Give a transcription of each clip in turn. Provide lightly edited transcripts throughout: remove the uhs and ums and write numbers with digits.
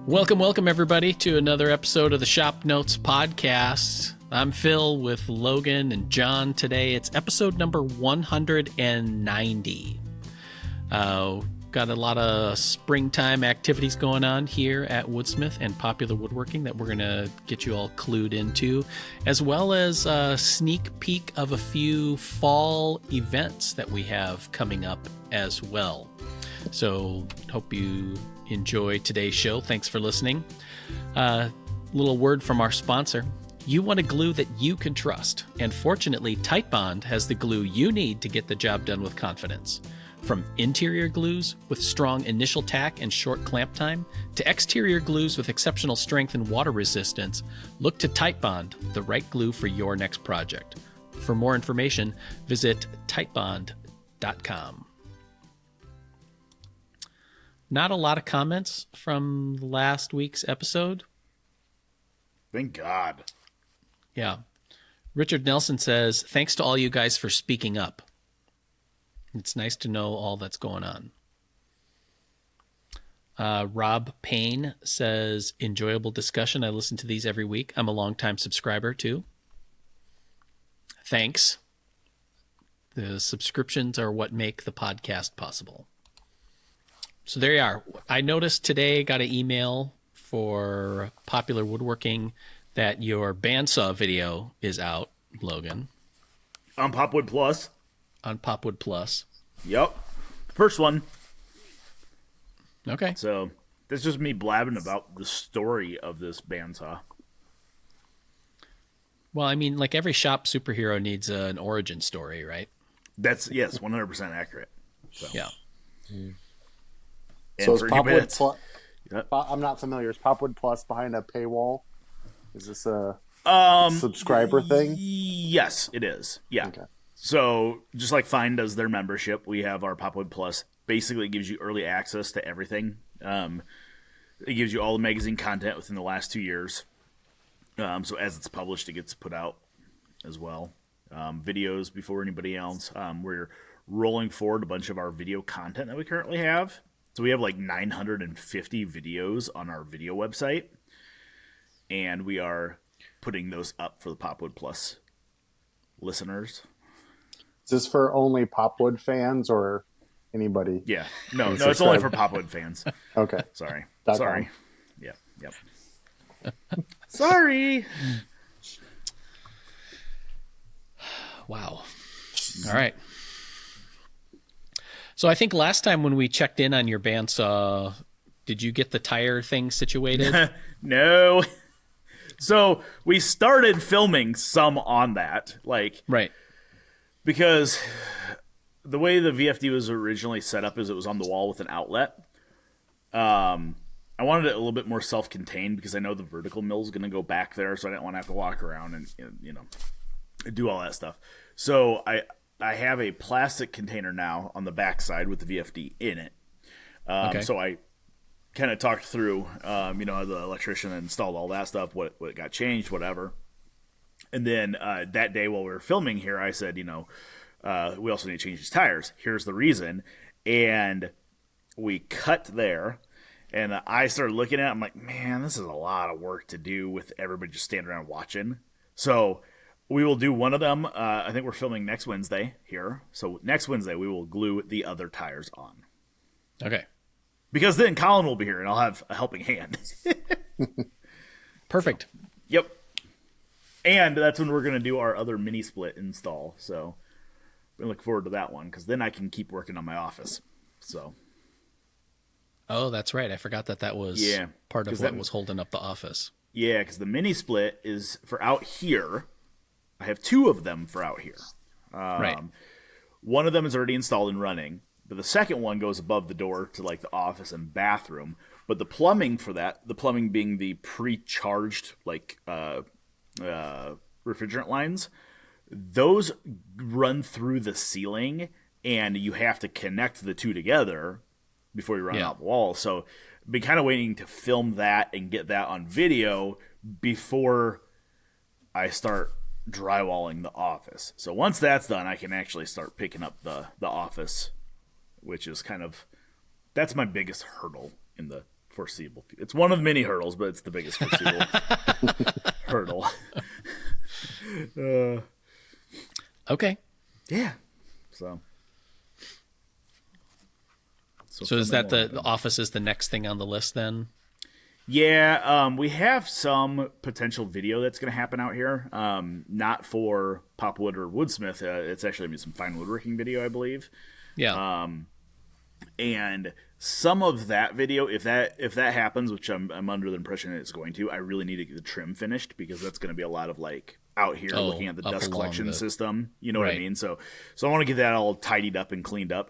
Welcome, everybody, to another episode of the ShopNotes Podcast. I'm Phil with Logan and John today. It's episode number 190. Got a lot of springtime activities going on here at Woodsmith and Popular Woodworking that we're going to get you all clued into, as well as a sneak peek of a few fall events that we have coming up as well. So hope you enjoy today's show. Thanks for listening. Little word from our sponsor. You want a glue that you can trust, and fortunately Titebond has the glue you need to get the job done with confidence. From interior glues with strong initial tack and short clamp time to exterior glues with exceptional strength and water resistance, look to Titebond, the right glue for your next project. For more information, visit titebond.com. Not a lot of comments from last week's episode. Thank God. Yeah. Richard Nelson says, thanks to all you guys for speaking up. It's nice to know all that's going on. Rob Payne says, enjoyable discussion. I listen to these every week. I'm a longtime subscriber too. Thanks. The subscriptions are what make the podcast possible. So there you are. I noticed today, got an email for Popular Woodworking that your bandsaw video is out, Logan. On Popwood Plus. On Popwood Plus. Yep. First one. Okay. So that's just me blabbing about the story of this bandsaw. Well, I mean, like every shop superhero needs an origin story, right? That's, yes, 100% accurate. So. Yeah. So is Popwood Plus? Yep. I'm not familiar. Is Popwood Plus behind a paywall? Is this a subscriber thing? Yes, it is. Yeah. Okay. So just like Fine does their membership, we have our Popwood Plus. Basically, it gives you early access to everything. It gives you all the magazine content within the last 2 years. So as it's published, it gets put out as well. Videos before anybody else. We're rolling forward a bunch of our video content that we currently have. So we have like 950 videos on our video website, and we are putting those up for the Popwood Plus listeners. Is this for only Popwood fans or anybody? Yeah. No, it's only for Popwood fans. Okay. Sorry. Sorry. Yep. Sorry. Wow. All right. So I think last time when we checked in on your bandsaw, did you get the tire thing situated? No. So we started filming some on that, right. Because the way the VFD was originally set up is it was on the wall with an outlet. I wanted it a little bit more self-contained because I know the vertical mill is going to go back there, so I didn't want to have to walk around and do all that stuff. So I have a plastic container now on the backside with the VFD in it. Okay. So I kind of talked through, the electrician installed all that stuff, what got changed, whatever. And then that day while we were filming here, I said, we also need to change these tires. Here's the reason. And we cut there. And I started looking at it. I'm like, man, this is a lot of work to do with everybody just standing around watching. So we will do one of them. I think we're filming next Wednesday here. So next Wednesday, we will glue the other tires on. Okay. Because then Colin will be here, and I'll have a helping hand. Perfect. Yep. And that's when we're going to do our other mini split install. So we look forward to that one, because then I can keep working on my office. So. Oh, that's right. I forgot that was part of what was holding up the office. Yeah, because the mini split is for out here. I have two of them for out here. Right. One of them is already installed and running, but the second one goes above the door to like the office and bathroom. But the plumbing for that, the plumbing being the pre-charged refrigerant lines, those run through the ceiling, and you have to connect the two together before you run out the wall. So I've been kind of waiting to film that and get that on video before I start drywalling the office. So once that's done, I can actually start picking up the office, which is that's my biggest hurdle in the foreseeable. It's one of the many hurdles, but it's the biggest foreseeable hurdle. Okay. Yeah. So is that the office is the next thing on the list then? Yeah, we have some potential video that's going to happen out here. Not for Popwood or Woodsmith. It's actually going to be some fine woodworking video, I believe. Yeah. And some of that video, if that happens, which I'm under the impression it's going to, I really need to get the trim finished because that's going to be a lot of like out here looking at the dust collection system. You know what I mean? So I want to get that all tidied up and cleaned up.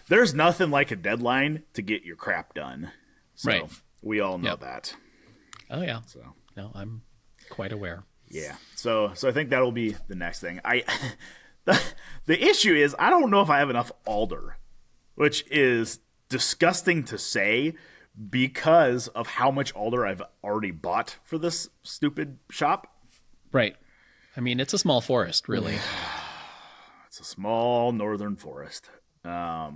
There's nothing like a deadline to get your crap done. So we all know that. Oh yeah. So no, I'm quite aware. Yeah. So I think that'll be the next thing. The issue is I don't know if I have enough alder, which is disgusting to say because of how much alder I've already bought for this stupid shop. Right. I mean, it's a small forest, really. It's a small northern forest. But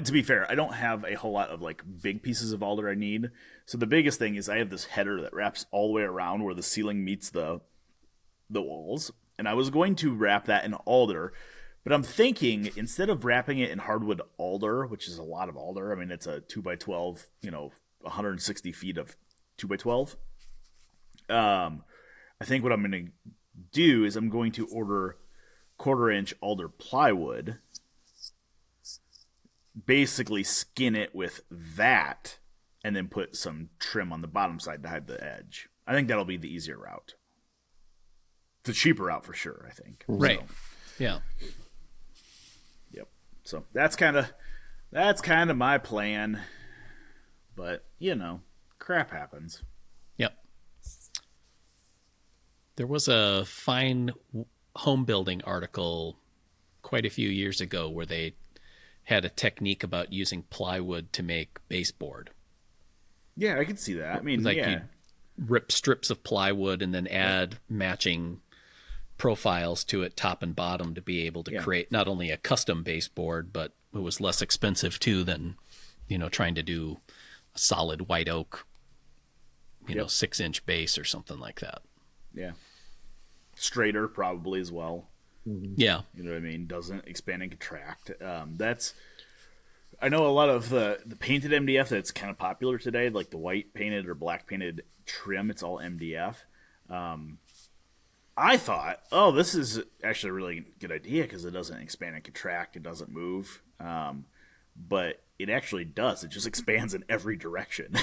to be fair, I don't have a whole lot of like big pieces of alder I need. So the biggest thing is I have this header that wraps all the way around where the ceiling meets the walls. And I was going to wrap that in alder, but I'm thinking instead of wrapping it in hardwood alder, which is a lot of alder, I mean, it's a 2x12, 160 feet of 2x12. I think what I'm going to do is I'm going to order 1/4-inch alder plywood, basically skin it with that, and then put some trim on the bottom side to hide the edge. I think that'll be the easier route. The cheaper route for sure, I think. Right. So, yeah. Yep. So that's kind of my plan. But, crap happens. Yep. There was a fine home building article quite a few years ago where they had a technique about using plywood to make baseboard. Yeah, I can see that. I mean, you rip strips of plywood and then add matching profiles to it, top and bottom, to be able to create not only a custom baseboard, but it was less expensive too than, trying to do a solid white oak, 6-inch base or something like that. Yeah. Straighter probably as well. Yeah. You know what I mean? Doesn't expand and contract. I know a lot of the painted MDF that's kind of popular today, like the white painted or black painted trim, it's all MDF. I thought, this is actually a really good idea because it doesn't expand and contract. It doesn't move. But it actually does. It just expands in every direction.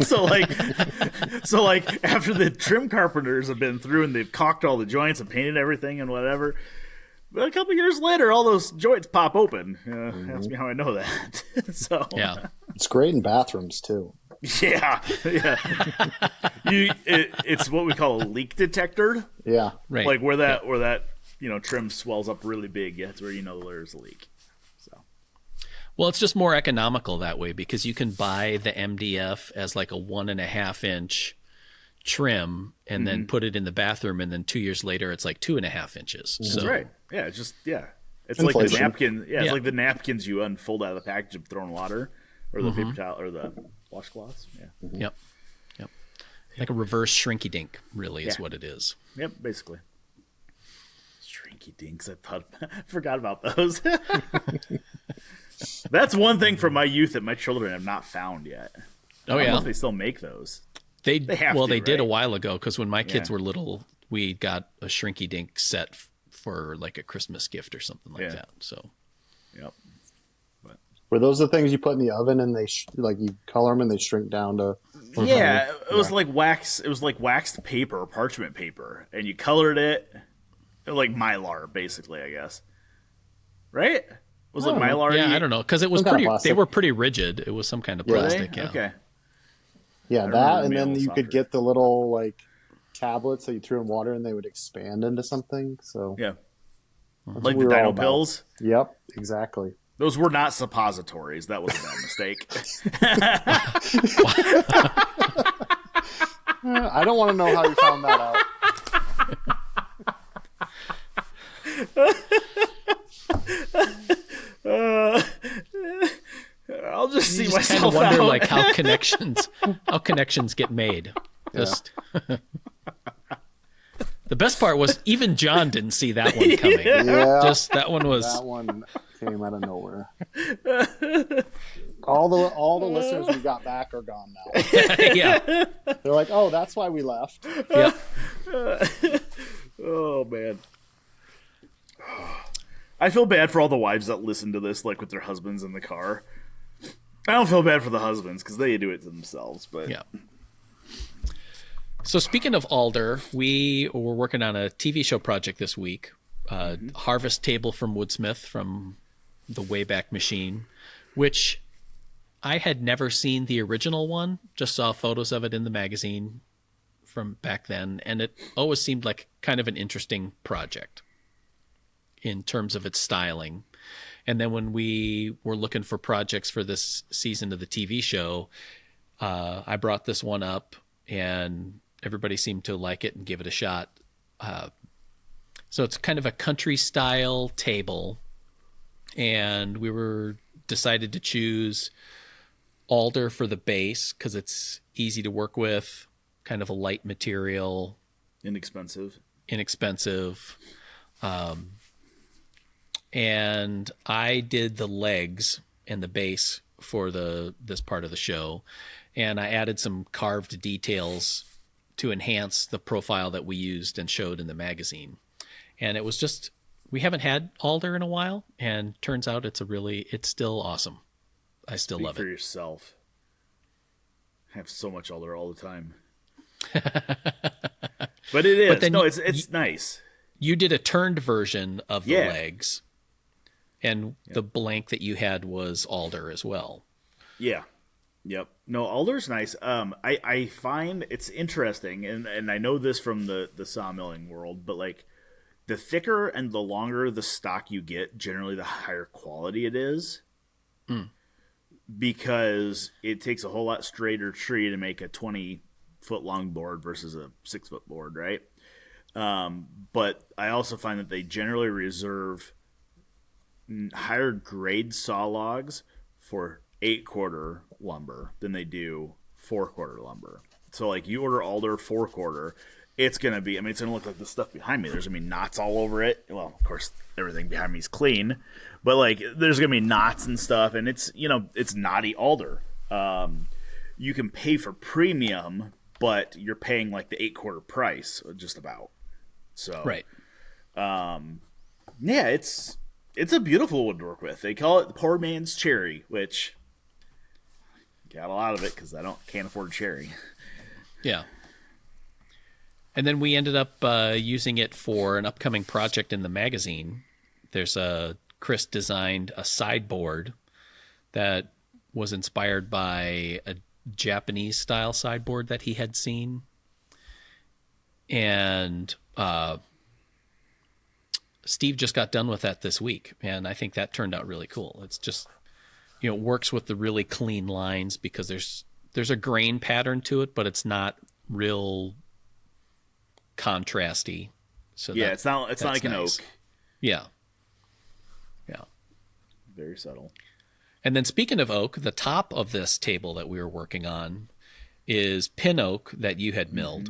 So after the trim carpenters have been through and they've caulked all the joints and painted everything and whatever, but a couple years later, all those joints pop open. Ask me how I know that. So yeah, it's great in bathrooms too. Yeah. It's what we call a leak detector. Yeah, right. Like where that trim swells up really big. That's where there's a leak. So, well, it's just more economical that way because you can buy the MDF as like a 1.5-inch trim and then put it in the bathroom, and then 2 years later it's like 2.5 inches. That's so right. Yeah, it's like the napkin. Yeah, it's like the napkins you unfold out of the package of throwing water, or the paper towel, or the washcloths. Yeah. Yep. Like a reverse shrinky dink, really, is what it is. Yep, basically. Shrinky dinks. I forgot about those. That's one thing from my youth that my children have not found yet. I don't know if they still make those. They did a right? while ago because when my kids were little, we got a shrinky dink set for like a Christmas gift or something like that. So, yep. Were those the things you put in the oven and they you color them and they shrink down to? Yeah, it was like wax. It was like waxed paper or parchment paper, and you colored it like Mylar, basically, I guess. Right? Was it Mylar? Yeah, I don't know because it was they were pretty rigid. It was some kind of plastic. Yeah. Okay. Yeah, that, and then you could get the little tablets that you threw in water and they would expand into something. So yeah, like the Dino pills. Yep, exactly. Those were not suppositories. That was a bad mistake. I don't want to know how you found that out. see just myself kind of wonder out. like how connections get made. Just the best part was even John didn't see that one coming. Yeah. Just that one came out of nowhere. All the listeners we got back are gone now. Yeah. They're like, oh, that's why we left. Yep. Oh man. I feel bad for all the wives that listen to this, like with their husbands in the car. I don't feel bad for the husbands because they do it to themselves. But Yeah. So speaking of alder, we were working on a TV show project this week. Harvest Table from Woodsmith from the Wayback Machine, which I had never seen the original one. Just saw photos of it in the magazine from back then, and it always seemed like kind of an interesting project in terms of its styling. And then when we were looking for projects for this season of the TV show, I brought this one up, and everybody seemed to like it and give it a shot. So it's kind of a country style table, and we were decided to choose alder for the base because it's easy to work with, kind of a light material, inexpensive. And I did the legs and the base for this part of the show, and I added some carved details to enhance the profile that we used and showed in the magazine. And it was just, we haven't had alder in a while, and turns out it's still awesome. I still love it. Speak for yourself. I have so much alder all the time. But it is. But then it's nice. You did a turned version of the legs, and the blank that you had was alder as well. Yeah. Yep. No, alder's nice. I find it's interesting, and I know this from the sawmilling world, but like the thicker and the longer the stock you get, generally the higher quality it is. Because it takes a whole lot straighter tree to make a 20-foot long board versus a 6-foot board, right? But I also find that they generally reserve higher grade saw logs for 8-quarter lumber than they do 4-quarter lumber. So like you order alder 4-quarter, it's going to be, it's going to look like the stuff behind me. There's going to be knots all over it. Well, of course, everything behind me is clean, but like there's going to be knots and stuff, and it's, it's knotty alder. You can pay for premium, but you're paying like the 8-quarter price, just about. So, right. Yeah, it's a beautiful wood to work with. They call it the poor man's cherry, which got a lot of it because I can't afford cherry. Yeah. And then we ended up using it for an upcoming project in the magazine. There's Chris designed a sideboard that was inspired by a Japanese style sideboard that he had seen. And Steve just got done with that this week, and I think that turned out really cool. It's just, works with the really clean lines because there's a grain pattern to it, but it's not real contrasty. So yeah, it's not like an oak. Yeah. Very subtle. And then speaking of oak, the top of this table that we were working on is pin oak that you had milled.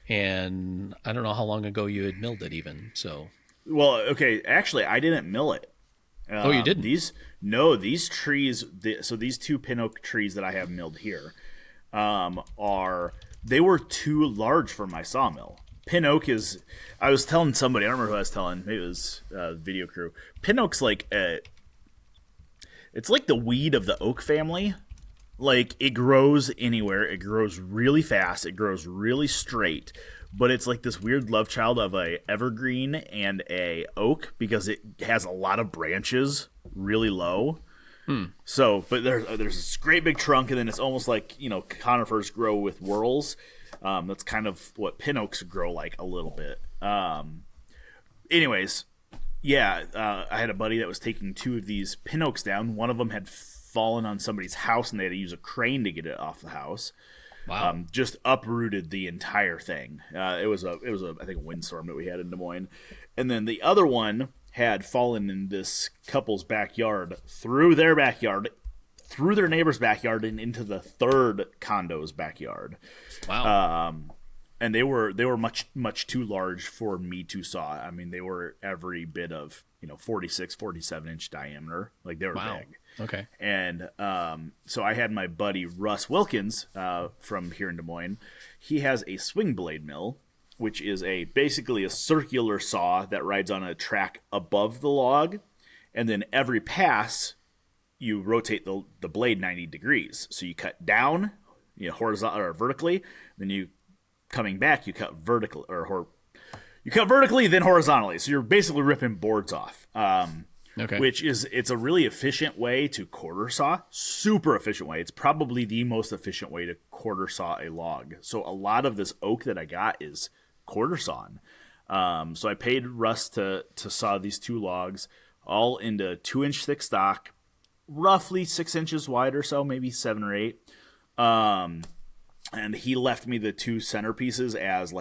And I don't know how long ago you had milled it even. So, well, okay, actually, I didn't mill it. Oh, you didn't? These trees. So these 2 pin oak trees that I have milled here, they were too large for my sawmill. Pin oak is. I was telling somebody. I don't remember who I was telling. Maybe it was video crew. Pin oak's like it's like the weed of the oak family. Like, it grows anywhere. It grows really fast. It grows really straight. But it's like this weird love child of a evergreen and a oak because it has a lot of branches really low. So, but there's this great big trunk, and then it's almost like, conifers grow with whorls. That's kind of what pin oaks grow like a little bit. Anyways, I had a buddy that was taking 2 of these pin oaks down. One of them had fallen on somebody's house, and they had to use a crane to get it off the house. Wow. Just uprooted the entire thing. It was I think a windstorm that we had in Des Moines. And then the other one had fallen in this couple's backyard, through their backyard, through their neighbor's backyard, and into the third condo's backyard. Wow. And they were much too large for me to saw. I mean, they were every bit of 46, 47 inch diameter. Like, they were big. Okay. And so I had my buddy Russ Wilkins from here in Des Moines. He has a swing blade mill, which is basically a circular saw that rides on a track above the log, and then every pass you rotate the blade 90 degrees. So you cut down, horizontal or vertically, then you coming back, you cut vertically, you cut vertically, then horizontally. So you're basically ripping boards off. Okay. It's a really efficient way to quarter saw. Super efficient way. It's probably the most efficient way to quarter saw a log. So a lot of this oak that I got is quarter sawn. So I paid Russ to saw these 2 logs all into 2-inch thick stock, roughly 6 inches wide or so, maybe 7 or 8. And he left me the 2 centerpieces as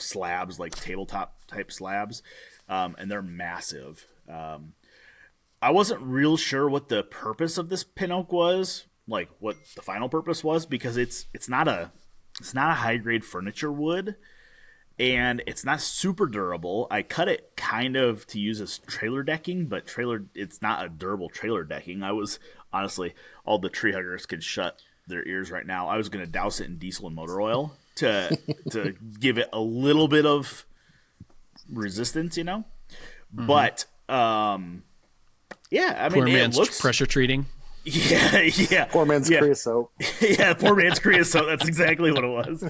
slabs, like tabletop type slabs. And they're massive. I wasn't real sure what the purpose of this pin oak was, like what the final purpose was, because it's not a high grade furniture wood, and it's not super durable. I cut it kind of to use as trailer decking, but it's not a durable trailer decking. I was honestly, all the tree huggers could shut their ears right now. I was going to douse it in diesel and motor oil to give it a little bit of resistance, Mm-hmm. But yeah, I mean, poor man's it looks pressure treating. Yeah. Poor man's creosote. Yeah, poor man's creosote. That's exactly what it was.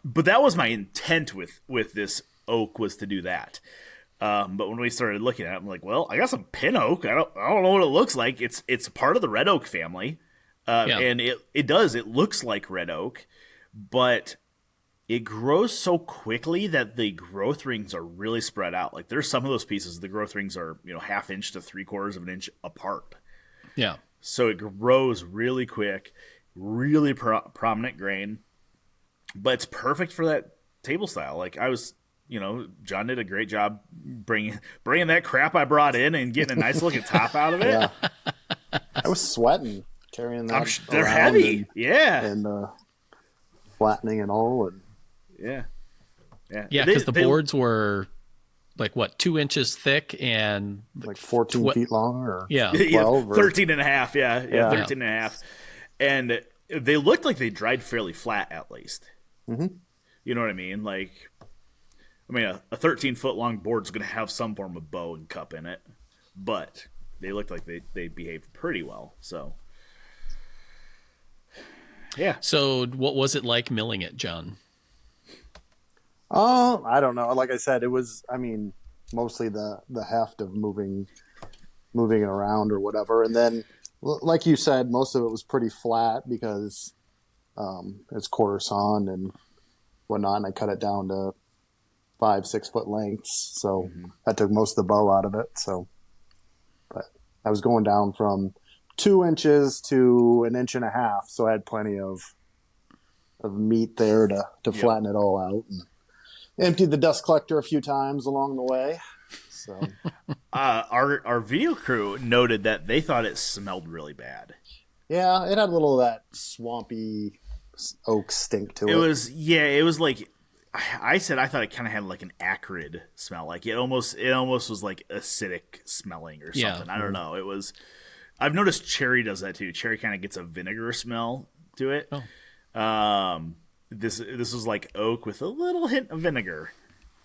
But that was my intent with this oak, was to do that. But when we started looking at it, I'm like, well, I got some pin oak. I don't know what it looks like. It's part of the red oak family, and it looks like red oak, but it grows so quickly that the growth rings are really spread out. Like, there's some of those pieces, the growth rings are, 1/2 inch to 3/4 of an inch apart. Yeah. So it grows really quick, really prominent grain, but it's perfect for that table style. Like, I was, John did a great job bringing that crap I brought in and getting a nice looking top out of it. Yeah. I was sweating carrying that. They're heavy. And flattening and all. And yeah. Because the boards were like 2 inches thick and like 14 feet long, or 12 or 13 and a half. Yeah, 13 and a half. And they looked like they dried fairly flat, at least. Mm-hmm. You know what I mean? Like, a 13-foot long board's going to have some form of bow and cup in it, but they looked like they behaved pretty well. So, yeah. So what was it like milling it, John? I don't know. Like I said, it was, mostly the heft of moving it around or whatever. And then, like you said, most of it was pretty flat because it's quarter sawn and whatnot. And I cut it down to 5-6 foot lengths. So that took most of the bow out of it. So, but I was going down from 2 inches to 1.5 inches. So I had plenty of meat there to flatten it all out. And emptied the dust collector a few times along the way. So, our video crew noted that they thought it smelled really bad. Yeah, it had a little of that swampy oak stink to it. It was like, I said, I thought it kind of had like an acrid smell. Like, it almost was like acidic smelling or something. I don't know. It was. I've noticed cherry does that too. Cherry kind of gets a vinegar smell to it. Oh. This was like oak with a little hint of vinegar.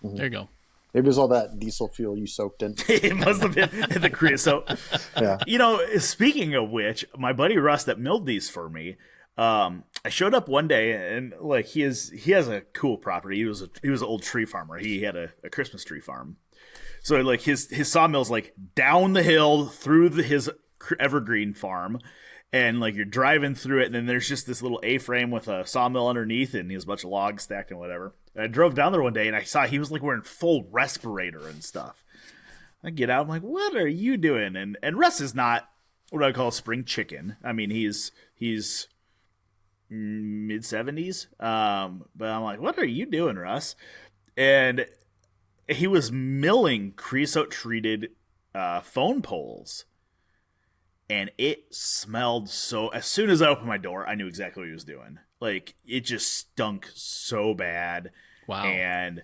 Mm-hmm. There you go. Maybe it was all that diesel fuel you soaked in. It must have been the creosote. Yeah. Speaking of which, my buddy Russ that milled these for me, I showed up one day and like he has a cool property. He was an old tree farmer. He had a Christmas tree farm. So like his sawmill's like down the hill through his evergreen farm. And, like, you're driving through it, and then there's just this little A-frame with a sawmill underneath, and he has a bunch of logs stacked and whatever. And I drove down there one day, and I saw he was, like, wearing full respirator and stuff. I get out, I'm like, what are you doing? And Russ is not what I call a spring chicken. He's mid-70s. But I'm like, what are you doing, Russ? And he was milling creosote treated phone poles, and it smelled so. As soon as I opened my door, I knew exactly what he was doing. Like, it just stunk so bad. Wow. And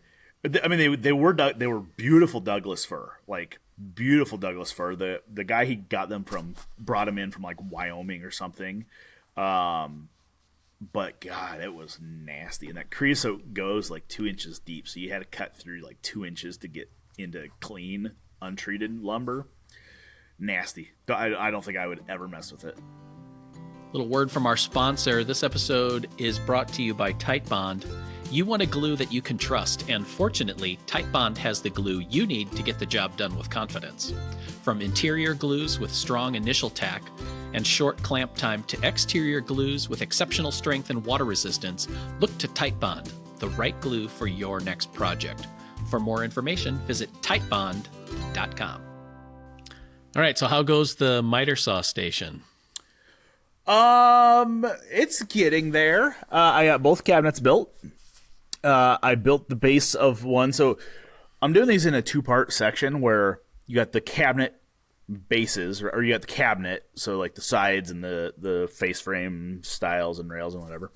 I mean, they were beautiful Douglas fir, like beautiful Douglas fir. The guy he got them from brought them in from like Wyoming or something. But God, it was nasty. And that creosote goes like 2 inches deep, so you had to cut through like 2 inches to get into clean, untreated lumber. Nasty. I don't think I would ever mess with it. Little word from our sponsor. This episode is brought to you by Titebond. You want a glue that you can trust, and fortunately, Titebond has the glue you need to get the job done with confidence. From interior glues with strong initial tack and short clamp time to exterior glues with exceptional strength and water resistance, look to Titebond, the right glue for your next project. For more information, visit Titebond.com. All right, so how goes the miter saw station? It's getting there. I got both cabinets built. I built the base of one. So I'm doing these in a 2-part section where you got the cabinet bases, or you got the cabinet, so like the sides and the face frame styles and rails and whatever.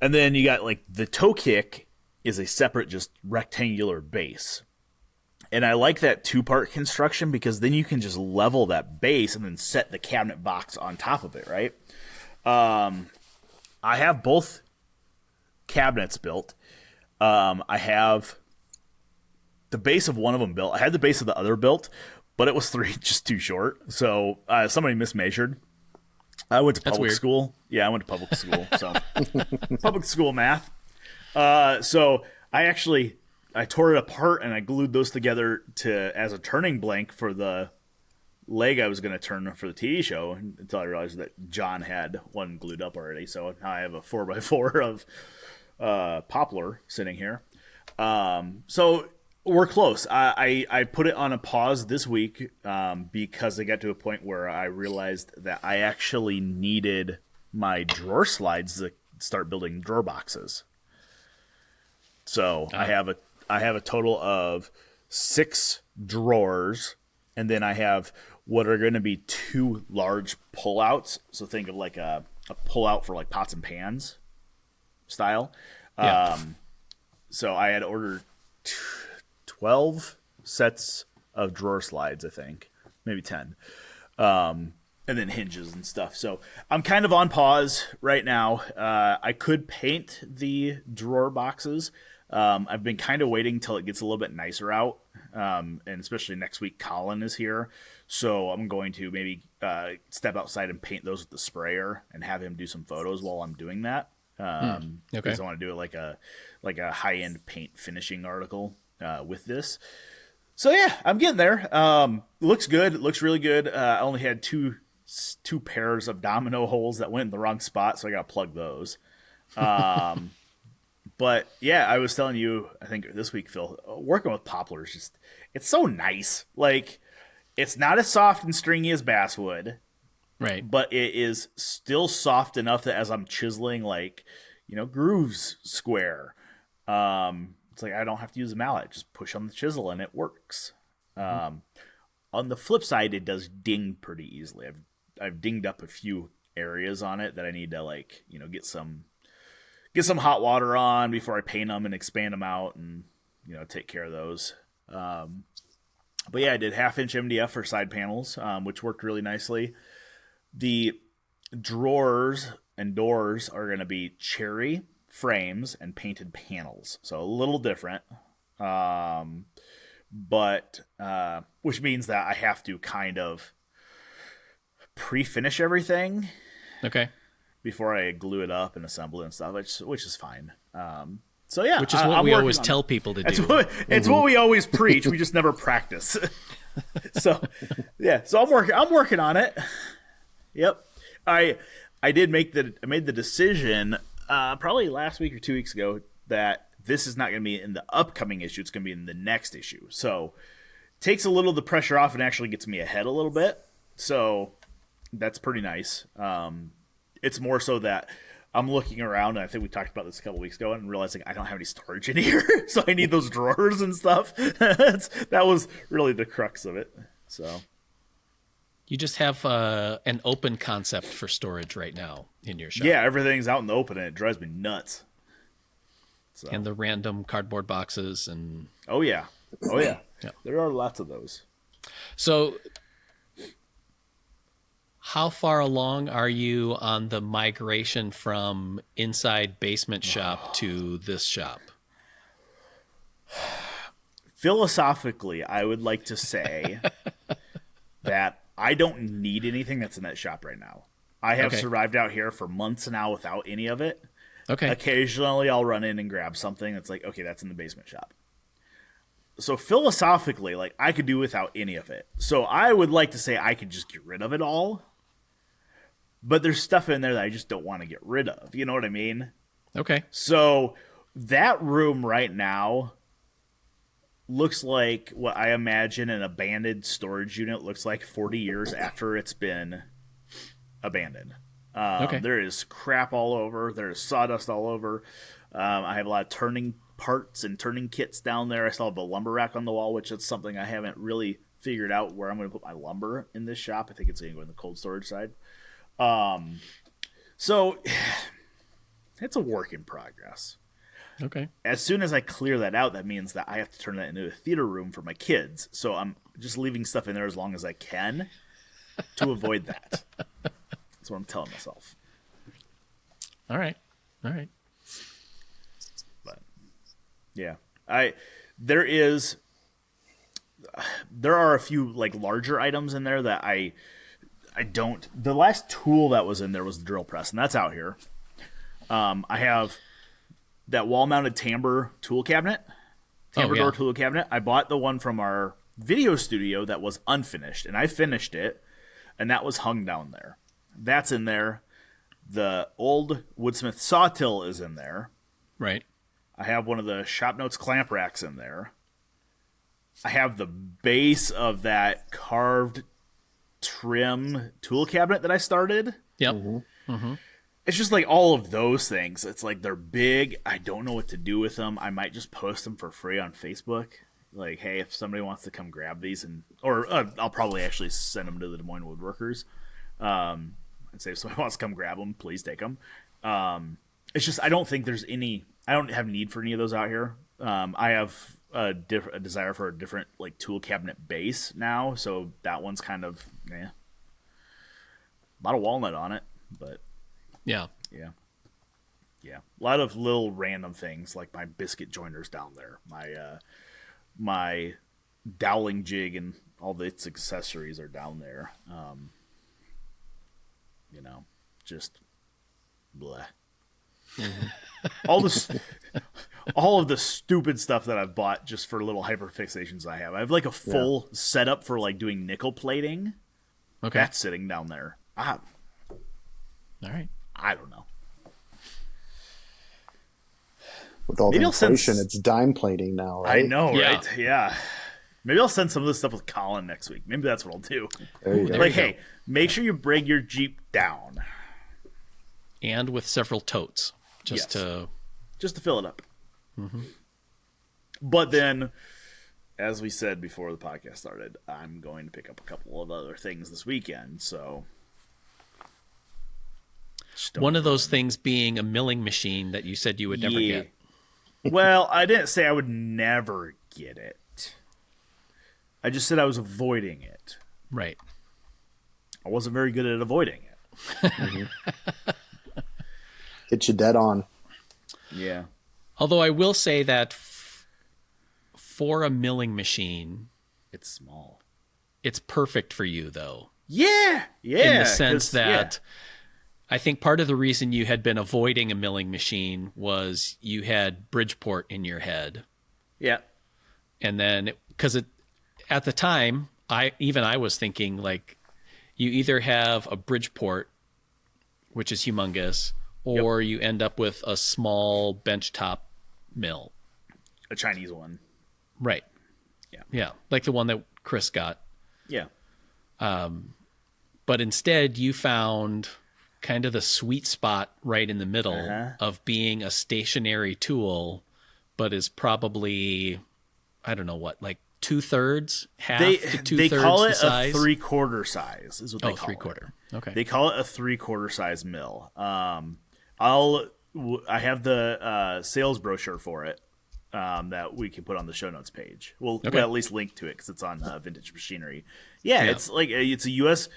And then you got like the toe kick is a separate just rectangular base. And I like that 2-part construction because then you can just level that base and then set the cabinet box on top of it, right? I have both cabinets built. I have the base of one of them built. I had the base of the other built, but it was 3 inches too short. So somebody mismeasured. I went to public school. Yeah, I went to public school. So public school math. So I tore it apart and I glued those together as a turning blank for the leg I was going to turn for the TV show until I realized that John had one glued up already. So now I have a 4x4 of poplar sitting here. So we're close. I put it on a pause this week because I got to a point where I realized that I actually needed my drawer slides to start building drawer boxes. So I have a total of 6 drawers, and then I have what are going to be 2 large pullouts. So think of like a pullout for like pots and pans style. Yeah. So I had ordered 12 sets of drawer slides, I think, maybe 10, and then hinges and stuff. So I'm kind of on pause right now. I could paint the drawer boxes. I've been kind of waiting till it gets a little bit nicer out, and especially next week Colin is here, so I'm going to maybe step outside and paint those with the sprayer and have him do some photos while I'm doing that. Okay. Because I want to do it like a high-end paint finishing article with this. So yeah, I'm getting there. Looks good. It looks really good. I only had two pairs of domino holes that went in the wrong spot, so I got to plug those. But yeah, I was telling you, I think this week, Phil, working with poplar is just, it's so nice. Like, it's not as soft and stringy as basswood. Right. But it is still soft enough that as I'm chiseling, like, grooves square, it's like I don't have to use a mallet. Just push on the chisel and it works. On the flip side, it does ding pretty easily. I've dinged up a few areas on it that I need to get some hot water on before I paint them and expand them out and take care of those. But yeah, I did 1/2-inch MDF for side panels, which worked really nicely. The drawers and doors are going to be cherry frames and painted panels, so a little different. But which means that I have to kind of pre-finish everything. Okay. Before I glue it up and assemble it and stuff, which is fine. So yeah, which is what we always tell people to do. It's what we always preach. We just never practice. So yeah, so I'm working on it. Yep, I made the decision probably last week or 2 weeks ago that this is not going to be in the upcoming issue. It's going to be in the next issue. So it takes a little of the pressure off and actually gets me ahead a little bit. So that's pretty nice. It's more so that I'm looking around, and I think we talked about this a couple weeks ago, and realizing I don't have any storage in here, so I need those drawers and stuff. That was really the crux of it. So You just have an open concept for storage right now in your shop. yeah, everything's out in the open, and it drives me nuts. So. And the random cardboard boxes and Oh yeah. Yeah. There are lots of those. so how far along are you on the migration from inside basement shop to this shop? Philosophically, I would like to say that I don't need anything that's in that shop right now. I have survived out here for months now without any of it. Okay. Occasionally, I'll run in and grab something that's like, okay, that's in the basement shop. So philosophically, like, I could do without any of it. So I would like to say I could just get rid of it all. But there's stuff in there that I just don't want to get rid of. You know what I mean? Okay. So that room right now looks like what I imagine an abandoned storage unit looks like 40 years after it's been abandoned. There is crap all over. There's sawdust all over. I have a lot of turning parts and turning kits down there. I still have a lumber rack on the wall, which is something I haven't really figured out where I'm going to put my lumber in this shop. I think it's going to go in the cold storage side. So it's a work in progress. Okay. As soon as I clear that out, that means that I have to turn that into a theater room for my kids. So I'm just leaving stuff in there as long as I can to avoid that. That's what I'm telling myself. All right. But yeah, there are a few like larger items in there that I don't. The last tool that was in there was the drill press, and that's out here. I have that wall-mounted timbre tool cabinet, door tool cabinet. I bought the one from our video studio that was unfinished, and I finished it, and that was hung down there. That's in there. The old Woodsmith sawtill is in there. right. I have one of the ShopNotes clamp racks in there. I have the base of that carved trim tool cabinet that I started. Yep. It's just like all of those things. It's like they're big. I don't know what to do with them. I might just post them for free on Facebook. Like, hey, if somebody wants to come grab these, or I'll probably actually send them to the Des Moines Woodworkers and say if somebody wants to come grab them, please take them. It's just I don't think there's any. I don't have need for any of those out here. I have a desire for a different like tool cabinet base now, so that one's kind of a lot of walnut on it, but Yeah. yeah. A lot of little random things like my biscuit joiners down there, my doweling jig and all its accessories are down there. Just blah. All of the stupid stuff that I've bought just for little hyperfixations I have. I have like a full setup for like doing nickel plating. Okay. That's sitting down there. All right. I don't know. With all Maybe the I'll send inflation, it's dime plating now, right? I know, Yeah. right? Yeah. Maybe I'll send some of this stuff with Colin next week. Maybe that's what I'll do. There you go. Like, hey, make sure you bring your Jeep down. And with several totes Yes. to fill it up. But then, as we said before the podcast started, I'm going to pick up a couple of other things this weekend. So, one of those things being a milling machine that you said you would never get. Well, I didn't say I would never get it. I just said I was avoiding it. Right. I wasn't very good at avoiding it. Hit you dead on. Yeah. Although I will say that for a milling machine, It's small. it's perfect for you, though. Yeah. In the sense that I think part of the reason you had been avoiding a milling machine was you had Bridgeport in your head. Yeah. And then, because at the time, I was thinking, like, you either have a Bridgeport, which is humongous, or you end up with a small benchtop mill. A Chinese one. Right. Yeah. Yeah. Like the one that Chris got. Yeah. But instead, you found kind of the sweet spot right in the middle of being a stationary tool, but is probably, I don't know what, like 2/3, half to 2/3 they call it the size? a 3/4 size is what they call 3/4. Okay. They call it a 3/4 size mill. I have the sales brochure for it that we can put on the show notes page. We'll at least link to it because it's on Vintage Machinery. Yeah, it's like it's a U.S.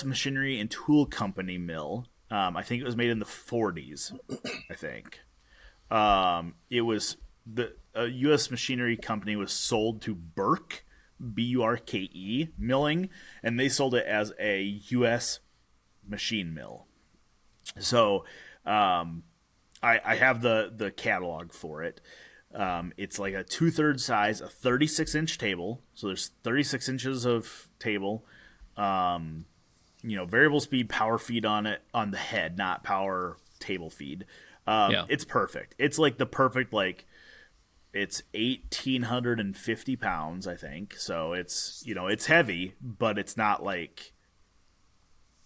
machinery and tool company mill. I think it was made in the 40s. I think it was a U.S. machinery company was sold to Burke, Burke Milling, and they sold it as a U.S. machine mill. So I have the catalog for it. It's like a 2/3 size, a 36-inch table. So there's 36 inches of table. Variable speed power feed on it, on the head, not power table feed. It's perfect. It's like the perfect, like, it's 1,850 pounds, I think. So it's, it's heavy, but it's not like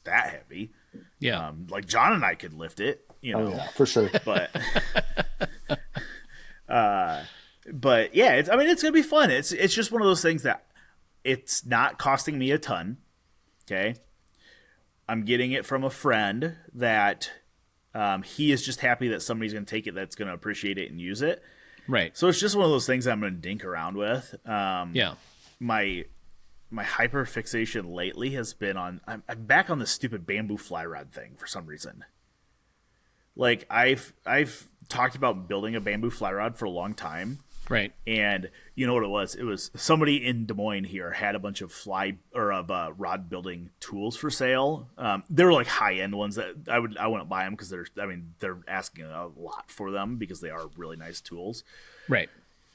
that heavy. Yeah. Like John and I could lift it, Oh, yeah, for sure. but yeah, it's going to be fun. It's just one of those things that it's not costing me a ton. Okay. I'm getting it from a friend that he is just happy that somebody's going to take it that's going to appreciate it and use it. Right. So it's just one of those things that I'm going to dink around with. Yeah. My hyper fixation lately has been on. I'm back on the stupid bamboo fly rod thing for some reason. Like I've talked about building a bamboo fly rod for a long time. Right. And you know what it was? It was somebody in Des Moines here had a bunch of rod building tools for sale. They were like high end ones that I wouldn't buy them because they're asking a lot for them because they are really nice tools. Right.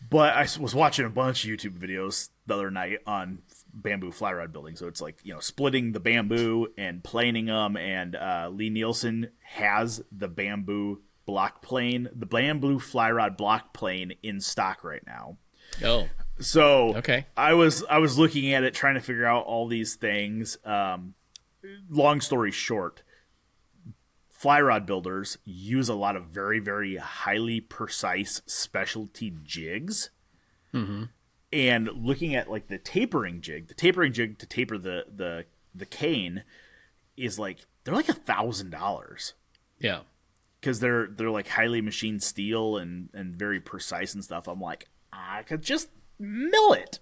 But I was watching a bunch of YouTube videos the other night on bamboo fly rod building. So it's like, splitting the bamboo and planing them. And Lee Nielsen has the bamboo block plane, the bamboo fly rod block plane in stock right now. Oh. So okay. I was looking at it, trying to figure out all these things. Long story short, fly rod builders use a lot of very, very highly precise specialty jigs. Mm-hmm. And looking at like the tapering jig to taper the cane is like, they're like $1,000. Yeah. Because they're like highly machined steel and very precise and stuff. I'm like, I could just mill it,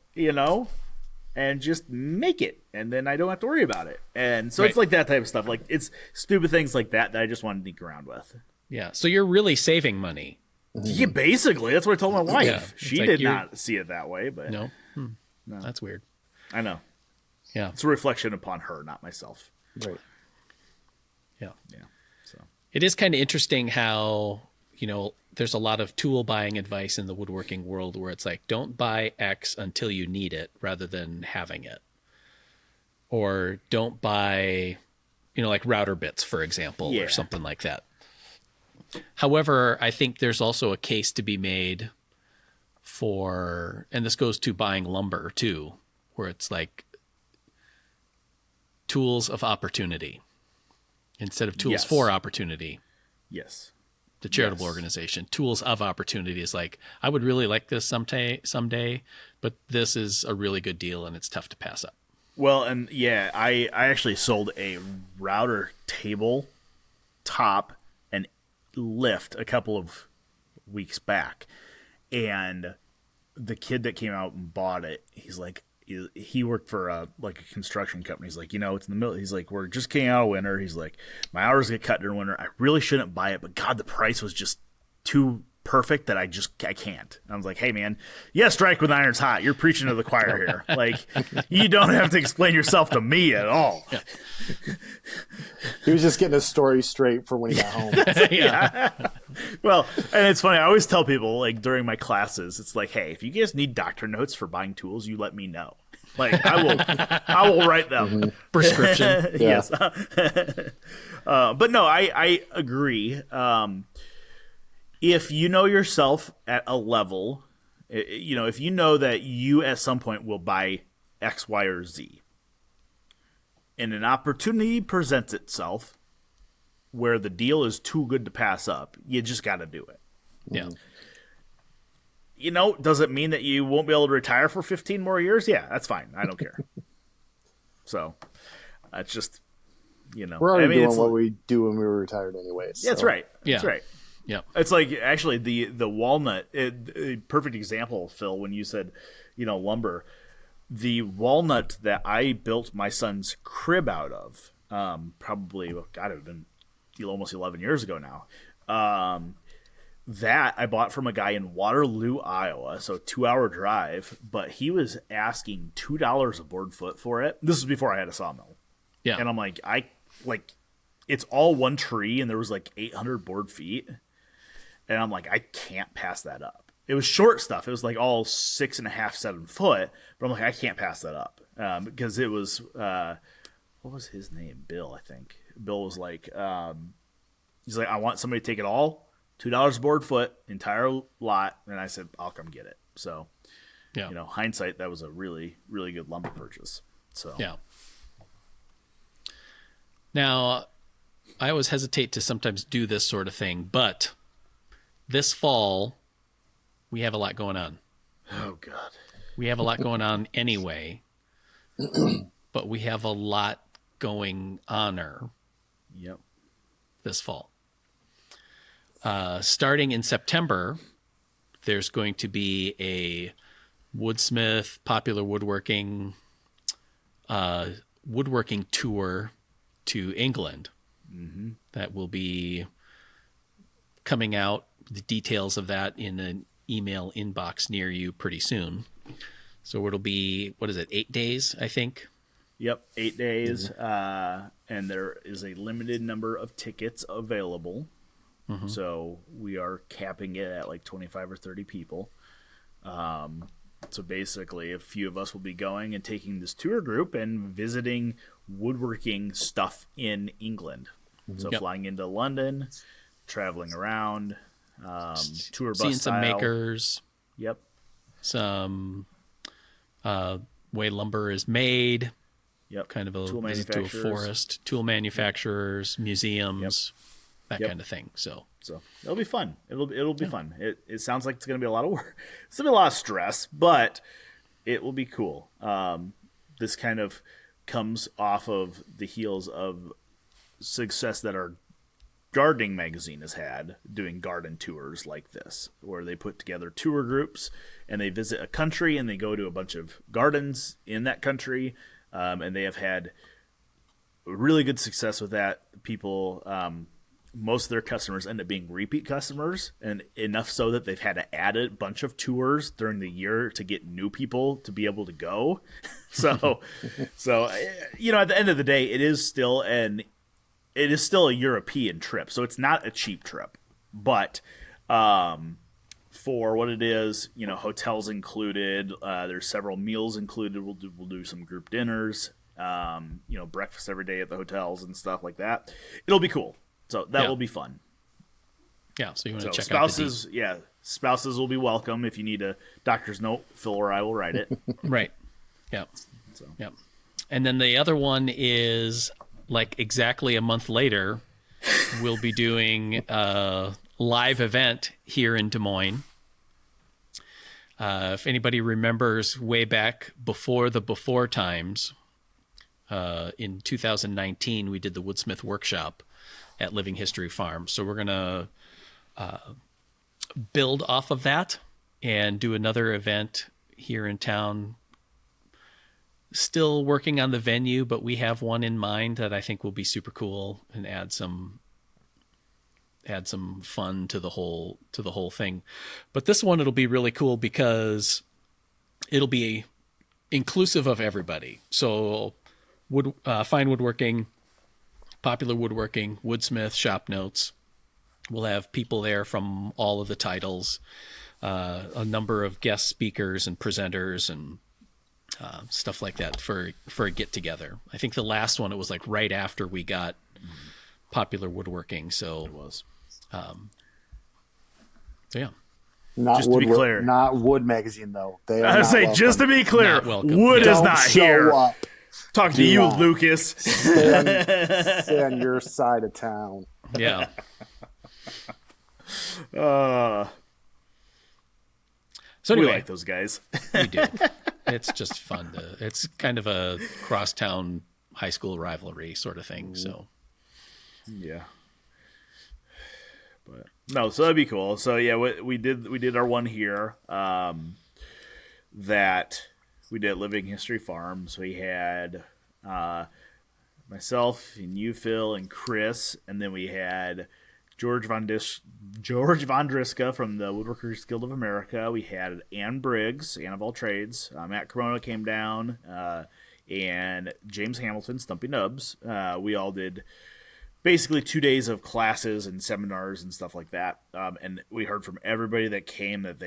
and just make it, and then I don't have to worry about it. And so It's like that type of stuff. Like, it's stupid things like that I just want to dink around with. Yeah. So you're really saving money. Yeah, basically. That's what I told my wife. Yeah, she did not see it that way, but no. No, that's weird. I know. Yeah. It's a reflection upon her, not myself. Right. Yeah. Yeah. So it is kind of interesting how, there's a lot of tool buying advice in the woodworking world where it's like, don't buy X until you need it rather than having it. Or don't buy, like router bits, for example, or something like that. However, I think there's also a case to be made for, and this goes to buying lumber too, where it's like tools of opportunity instead of tools for opportunity. Yes. The charitable organization, Tools of Opportunity, is like, I would really like this someday, but this is a really good deal and it's tough to pass up. Well, and I actually sold a router table, top, and lift a couple of weeks back, and the kid that came out and bought it, he's like, he worked for a construction company. He's like, it's in the middle. He's like, we're just getting out of winter. He's like, my hours get cut during winter. I really shouldn't buy it, but God, the price was just too perfect that I can't. And I was like, hey man, strike when the iron's hot. You're preaching to the choir here. Like, you don't have to explain yourself to me at all. Yeah. He was just getting his story straight for when he got home. Yeah. Well, and it's funny. I always tell people, like, during my classes, it's like, hey, if you guys need doctor notes for buying tools, you let me know. Like, I will write them. Mm-hmm. Prescription. Yes. But no, I agree. If you know yourself at a level, if you know that you at some point will buy X, Y, or Z, and an opportunity presents itself where the deal is too good to pass up, you just got to do it. Yeah. You know, does it mean that you won't be able to retire for 15 more years? Yeah, that's fine. I don't care. So, it's just, you know. We're already doing what we do when we were retired anyways. Yeah, that's right. Yeah. That's right. Yeah. It's like, actually, the walnut, a perfect example, Phil, when you said, you know, lumber. The walnut that I built my son's crib out of, probably, well, God, it would have been almost 11 years ago now. That I bought from a guy in Waterloo, Iowa, so a 2-hour drive, but he was asking $2 a board foot for it. This was before I had a sawmill. Yeah. And I'm like, it's all one tree, and there was like 800 board feet. And I'm like, I can't pass that up. It was short stuff. It was like all 6.5, 7 foot, but I'm like, I can't pass that up. Because it was, what was his name? Bill, I think. Bill was like, he's like, I want somebody to take it all. $2 a board foot, entire lot, and I said, I'll come get it. So, Yeah. you know, hindsight, that was a really, really good lumber purchase. So, Yeah. Now, I always hesitate to sometimes do this sort of thing, but this fall, we have a lot going on. oh God, We have a lot going on anyway, but we have a lot going on yep, this fall. Starting in September, there's going to be a Woodsmith Popular Woodworking woodworking tour to England that will be coming out. The details of that in an email inbox near you pretty soon. So it'll be, 8 days, I think? yep, 8 days, and there is a limited number of tickets available. So we are capping it at like 25 or 30 people. So basically, a few of us will be going and taking this tour group and visiting woodworking stuff in England. So Yep. flying into London, traveling around, tour bus Seeing some style. makers, Yep. some way lumber is made, Yep. kind of a Tool visit to a manufacturers. forest, tool manufacturers, museums, that Yep. kind of thing. So So it'll be fun. It'll be fun. It sounds like it's going to be a lot of work. It's going to be a lot of stress, but it will be cool. This kind of comes off of the heels of success that our gardening magazine has had, doing garden tours like this, where they put together tour groups and they visit a country and they go to a bunch of gardens in that country, and they have had really good success with that. People, most of their customers end up being repeat customers, and enough so that they've had to add a bunch of tours during the year to get new people to be able to go. So, you know, at the end of the day, it is still a European trip, so it's not a cheap trip. But for what it is, you know, hotels included. There's several meals included. We'll do some group dinners. You know, breakfast every day at the hotels and stuff like that. It'll be cool. So that will be fun. yeah, so you want to check spouses, spouses will be welcome. If you need a doctor's note, Phil or I will write it. right. Yeah. So. Yeah. And then the other one is like exactly a month later, we'll be doing a live event here in Des Moines. If anybody remembers way back before times, in 2019, we did the Woodsmith workshop at Living History Farm. So we're going to build off of that and do another event here in town. Still working on the venue, but we have one in mind that I think will be super cool and add some fun to the whole thing. But this one, it'll be really cool because it'll be inclusive of everybody. So fine woodworking, popular woodworking, Woodsmith, ShopNotes. We'll have people there from all of the titles, a number of guest speakers and presenters and stuff like that for a get together. I think the last one, it was like right after we got popular woodworking. So It was. Yeah. Not Just to be clear. not Wood Magazine though. They are I not say, welcome. just to be clear, Not welcome. Wood Yeah. is Don't not show here. up. Talk to you, Lucas. Stay on your side of town. Yeah. So anyway, we like those guys. We do. It's just fun. It's kind of a crosstown high school rivalry sort of thing. So, yeah. But no, so that'd be cool. So yeah, we did our one here. That we did at Living History Farms. We had myself and you, Phil, and Chris, and then we had George Von Driska from the Woodworkers Guild of America. We had Ann Briggs, Ann of all trades. Matt Corona came down, and James Hamilton, Stumpy Nubs. We all did basically 2 days of classes and seminars and stuff like that. And we heard from everybody that came that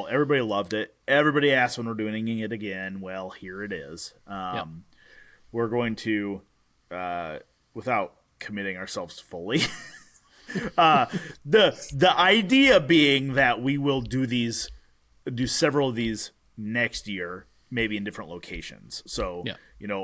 everybody loved it. Everybody asked when we're doing it again. Well, here it is. Yep. We're going to, without committing ourselves fully, the idea being that we will do several of these next year, maybe in different locations. So,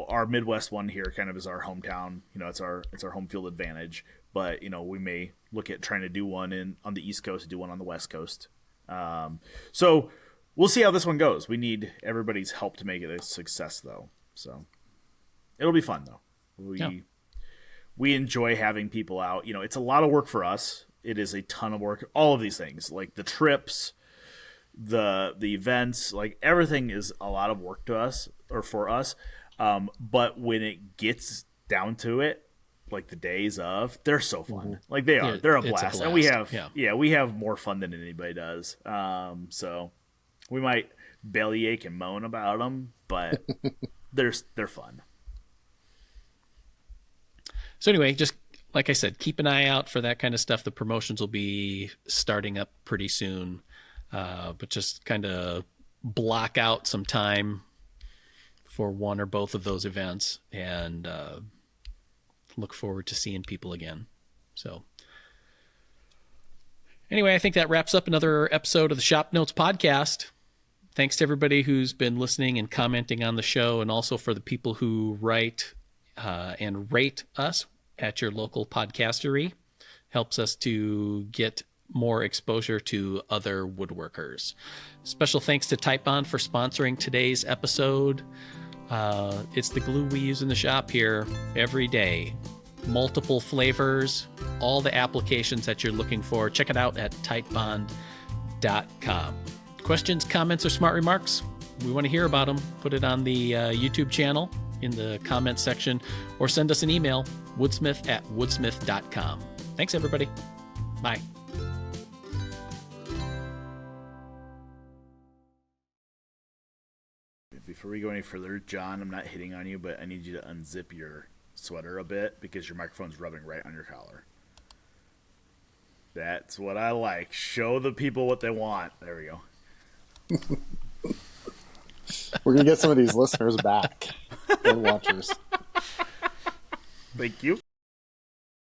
our Midwest one here kind of is our hometown. It's our home field advantage. But, we may look at trying to do one on the East Coast, do one on the West Coast. So we'll see how this one goes. We need everybody's help to make it a success, though. So it'll be fun, though. We enjoy having people out. It's a lot of work for us. It is a ton of work. All of these things, like the trips, the events, like everything is a lot of work to us or for us. But when it gets down to it, like the days of, they're so fun. Like they're a blast. And we have more fun than anybody does. So we might bellyache and moan about them, but they're fun. So anyway, just like I said, keep an eye out for that kind of stuff. The promotions will be starting up pretty soon. But just kind of block out some time for one or both of those events and look forward to seeing people again. So anyway, I think that wraps up another episode of the ShopNotes Podcast. Thanks to everybody who's been listening and commenting on the show, and also for the people who write and rate us at your local podcastery. Helps us to get more exposure to other woodworkers. Special thanks to Type Bond for sponsoring today's episode. It's the glue we use in the shop here every day. Multiple flavors, all the applications that you're looking for. Check it out at typebond.com. Questions, comments, or smart remarks? We want to hear about them. Put it on the YouTube channel in the comments section, or send us an email, woodsmith@woodsmith.com. Thanks, everybody. Bye. Before we go any further, John, I'm not hitting on you, but I need you to unzip your sweater a bit because your microphone's rubbing right on your collar. That's what I like. Show the people what they want. There we go. We're going to get some of these listeners back and watchers. Thank you.